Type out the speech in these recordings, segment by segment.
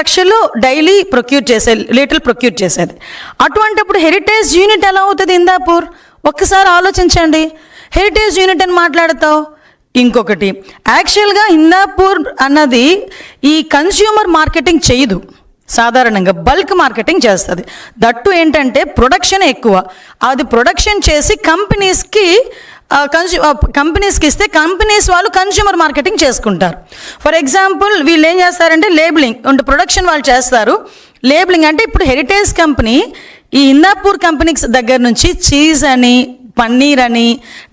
లక్షలు డైలీ లీటర్లు ప్రొక్యూర్ చేసేది. అటువంటిప్పుడు హెరిటేజ్ యూనిట్ ఎలా అవుతుంది ఇందాపూర్? ఒక్కసారి ఆలోచించండి. హెరిటేజ్ యూనిట్ అని మాట్లాడతావు. ఇంకొకటి, యాక్చువల్గా ఇందాపూర్ అన్నది ఈ కన్స్యూమర్ మార్కెటింగ్ చేయదు, సాధారణంగా బల్క్ మార్కెటింగ్ చేస్తుంది. దట్టు ఏంటంటే ప్రొడక్షన్ ఎక్కువ. అది ప్రొడక్షన్ చేసి కంపెనీస్కి ఇస్తే కంపెనీస్ వాళ్ళు కన్స్యూమర్ మార్కెటింగ్ చేసుకుంటారు. ఫర్ ఎగ్జాంపుల్ వీళ్ళు ఏం చేస్తారంటే లేబులింగ్ అంటే ప్రొడక్షన్ వాళ్ళు చేస్తారు. లేబులింగ్ అంటే ఇప్పుడు హెరిటేజ్ కంపెనీ ఈ ఇందాపూర్ కంపెనీస్ దగ్గర నుంచి చీజ్ అని, పన్నీర్ అని,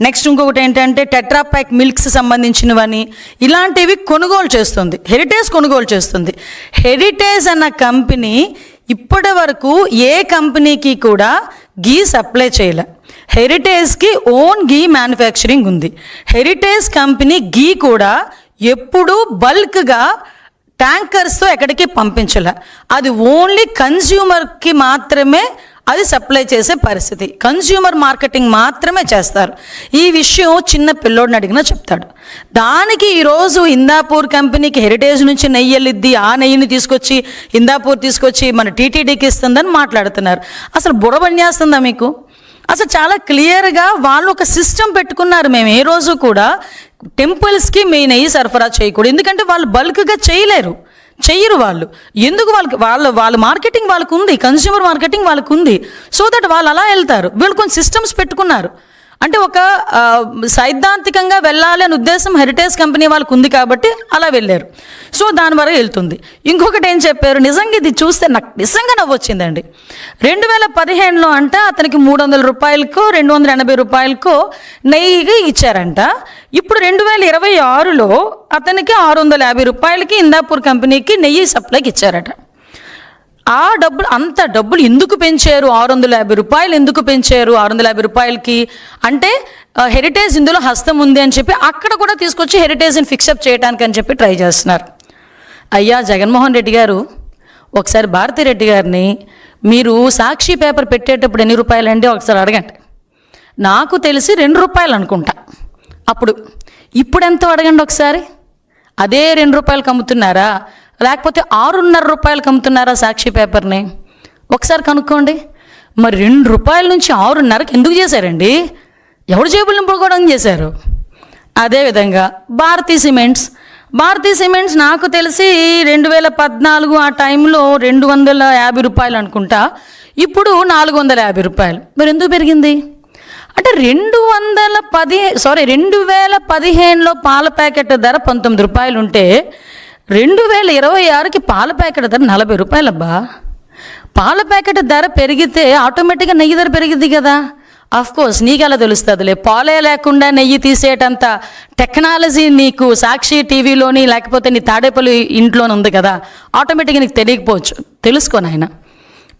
నెక్స్ట్ ఇంకొకటి ఏంటంటే టెట్రాప్యాక్ మిల్క్స్ సంబంధించినవని ఇలాంటివి కొనుగోలు చేస్తుంది. హెరిటేజ్ కొనుగోలు చేస్తుంది. హెరిటేజ్ అన్న కంపెనీ ఇప్పటి వరకు ఏ కంపెనీకి కూడా గీ సప్లై చేయలే. హెరిటేజ్కి ఓన్ గీ మ్యానుఫ్యాక్చరింగ్ ఉంది. హెరిటేజ్ కంపెనీ గీ కూడా ఎప్పుడూ బల్క్గా ట్యాంకర్స్తో ఎక్కడికి పంపించలే. అది ఓన్లీ కన్స్యూమర్కి మాత్రమే అది సప్లై చేసే పరిస్థితి. కన్స్యూమర్ మార్కెటింగ్ మాత్రమే చేస్తారు. ఈ విషయం చిన్న పిల్లోడిని అడిగినా చెప్తాడు. దానికి ఈరోజు ఇందాపూర్ కంపెనీకి హెరిటేజ్ నుంచి నెయ్యి వెళ్ళిద్ది, ఆ నెయ్యిని తీసుకొచ్చి ఇందాపూర్ తీసుకొచ్చి మన టీటీడీకి ఇస్తుందని మాట్లాడుతున్నారు. అసలు బుడబన్యాస్తుందా మీకు? అసలు చాలా క్లియర్గా వాళ్ళు ఒక సిస్టమ్ పెట్టుకున్నారు. మేము ఏ రోజు కూడా టెంపుల్స్కి మీ నెయ్యి సరఫరా చేయకూడదు, ఎందుకంటే వాళ్ళు బల్క్గా చెయ్యరు వాళ్ళు. ఎందుకు? వాళ్ళ మార్కెటింగ్ వాళ్ళకు ఉంది, కన్స్యూమర్ మార్కెటింగ్ వాళ్ళకు ఉంది. సో దట్ వాళ్ళు అలా వెళ్తారు. వీళ్ళు కొన్ని సిస్టమ్స్ పెట్టుకున్నారు. అంటే ఒక సైద్ధాంతికంగా వెళ్ళాలి అనే ఉద్దేశం హెరిటేజ్ కంపెనీ వాళ్ళకు ఉంది కాబట్టి అలా వెళ్ళారు. సో దాని వరకు వెళ్తుంది. ఇంకొకటి ఏం చెప్పారు, నిజంగా ఇది చూస్తే నాకు నిజంగా నవ్వొచ్చిందండి. 2015లో అంట అతనికి 300 రూపాయలకో 280 రూపాయలకో నెయ్యి ఇచ్చారంట. ఇప్పుడు 2026లో అతనికి 650 రూపాయలకి ఇందాపూర్ కంపెనీకి నెయ్యి సప్లైకి ఇచ్చారట. ఆ డబ్బులు ఎందుకు పెంచారు? 650 రూపాయలు ఎందుకు పెంచారు? 650 రూపాయలకి అంటే హెరిటేజ్ ఇందులో హస్తం ఉంది అని చెప్పి అక్కడ కూడా తీసుకొచ్చి హెరిటేజ్ని ఫిక్సప్ చేయడానికి అని చెప్పి ట్రై చేస్తున్నారు. అయ్యా జగన్మోహన్ రెడ్డి గారు, ఒకసారి భారతిరెడ్డి గారిని మీరు సాక్షి పేపర్ పెట్టేటప్పుడు ఎన్ని రూపాయలండి ఒకసారి అడగండి. నాకు తెలిసి 2 రూపాయలు అనుకుంటా అప్పుడు. ఇప్పుడు ఎంతో అడగండి ఒకసారి. అదే 2 రూపాయలకు అమ్ముతున్నారా, లేకపోతే 6.5 రూపాయలకు అమ్ముతున్నారా సాక్షి పేపర్ని? ఒకసారి కనుక్కోండి. మరి 2 రూపాయల నుంచి 6.5కి ఎందుకు చేశారండి? ఎవరు జేబులు నింపుకోవడం చేశారు? అదేవిధంగా భారతీ సిమెంట్స్ నాకు తెలిసి 2014 ఆ టైంలో 250 రూపాయలు అనుకుంటా, ఇప్పుడు 450 రూపాయలు. మరి ఎందుకు పెరిగింది? అంటే 2015లో పాల ప్యాకెట్ ధర 19 రూపాయలు ఉంటే 2026కి పాల ప్యాకెట్ ధర 40 రూపాయలు. అబ్బా, పాల ప్యాకెట్ ధర పెరిగితే ఆటోమేటిక్గా నెయ్యి ధర పెరిగిద్ది కదా. కోర్స్ నీకు ఎలా తెలుస్తుందిలే, పాలే లేకుండా నెయ్యి తీసేటంత టెక్నాలజీ నీకు సాక్షి టీవీలోని లేకపోతే నీ తాడేపల్లి ఇంట్లోనే ఉంది కదా, ఆటోమేటిక్గా నీకు తెలియకపోవచ్చు. తెలుసుకో నాయన.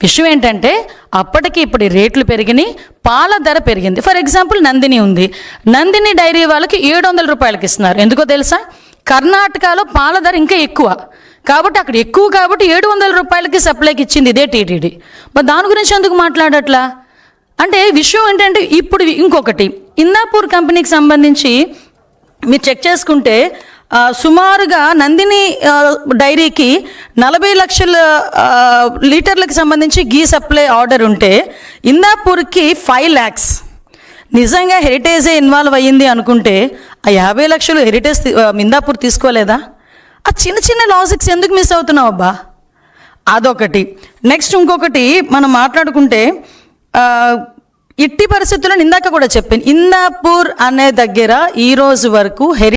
విషయం ఏంటంటే అప్పటికి ఇప్పుడు రేట్లు పెరిగినాయి, పాల ధర పెరిగింది. ఫర్ ఎగ్జాంపుల్ నందిని ఉంది. నందిని డైరీ వాళ్ళకి 700 రూపాయలకి ఇస్తున్నారు. ఎందుకో తెలుసా? కర్ణాటకలో పాల ధర ఇంకా ఎక్కువ కాబట్టి అక్కడ ఎక్కువ కాబట్టి 700 రూపాయలకి సప్లైకి ఇచ్చింది ఇదే టీటీడీ. మరి దాని గురించి ఎందుకు మాట్లాడట్లా? అంటే విషయం ఏంటంటే ఇప్పుడు ఇంకొకటి, ఇందాపూర్ కంపెనీకి సంబంధించి మీరు చెక్ చేసుకుంటే సుమారుగా నందిని డైరీకి 40 లక్షల లీటర్లకు సంబంధించి గీ సప్లై ఆర్డర్ ఉంటే ఇందాపూర్కి 5 lakhs. నిజంగా హెరిటేజే ఇన్వాల్వ్ అయ్యింది అనుకుంటే ఆ 50 లక్షలు హెరిటేజ్ ఇందాపూర్ తీసుకోలేదా? ఆ చిన్న లాజిక్స్ ఎందుకు మిస్ అవుతున్నావు అబ్బా? అదొకటి. నెక్స్ట్ ఇంకొకటి మనం మాట్లాడుకుంటే ఇట్టి పరిస్థితుల్లో ఇందాక కూడా చెప్పాను, ఇందాపూర్ అనే దగ్గర ఈరోజు వరకు